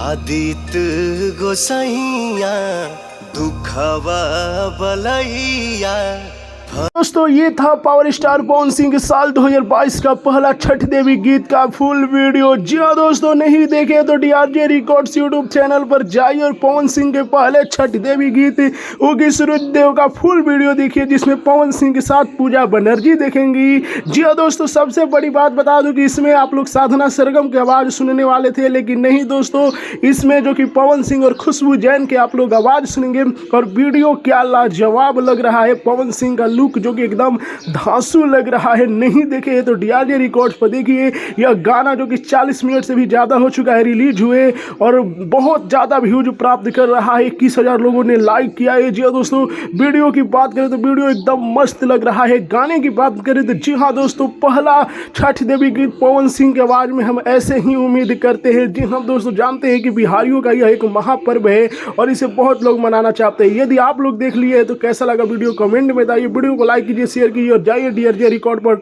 आदित्य गोसाइया दुखवा बलैया। दोस्तों ये था पावर स्टार पवन सिंह के साल 2022 का पहला छठ देवी गीत का फुल वीडियो। जी हाँ दोस्तों, नहीं देखे तो डीआरजे रिकॉर्ड्स यूट्यूब चैनल पर जाइए और पवन सिंह के पहले छठ देवी गीत उगी सूरजदेव का फुल वीडियो देखिए, जिसमें पवन सिंह के साथ पूजा बनर्जी देखेंगी। जी हाँ दोस्तों, सबसे बड़ी बात बता दूं कि इसमें आप लोग साधना सरगम की आवाज़ सुनने वाले थे, लेकिन नहीं दोस्तों, इसमें जो कि पवन सिंह और खुशबू जैन के आप लोग आवाज़ सुनेंगे। और वीडियो क्या लाजवाब लग रहा है, पवन सिंह का लुक जो कि एकदम धांसू लग रहा है। नहीं देखे तो डीआरजे रिकॉर्ड्स पर देखिए। यह गाना जो कि 40 मिनट से भी ज़्यादा हो चुका है रिलीज हुए, और बहुत ज़्यादा व्यूज प्राप्त कर रहा है। 21,000 लोगों ने लाइक किया है। जी हाँ दोस्तों, वीडियो की बात करें तो वीडियो एकदम मस्त लग रहा है। गाने की बात करें तो जी हाँ दोस्तों, पहला छठ देवी गीत पवन सिंह की आवाज़ में हम ऐसे ही उम्मीद करते हैं। जी हाँ दोस्तों, जानते हैं कि बिहारियों का यह एक महापर्व है और इसे बहुत लोग मनाना चाहते हैं। यदि आप लोग देख लिए हैं तो कैसा लगा वीडियो कमेंट में बताइए। वीडियो को लाइक कीजिए, शेयर कीजिए और जाइए डीआरजे रिकॉर्ड पर।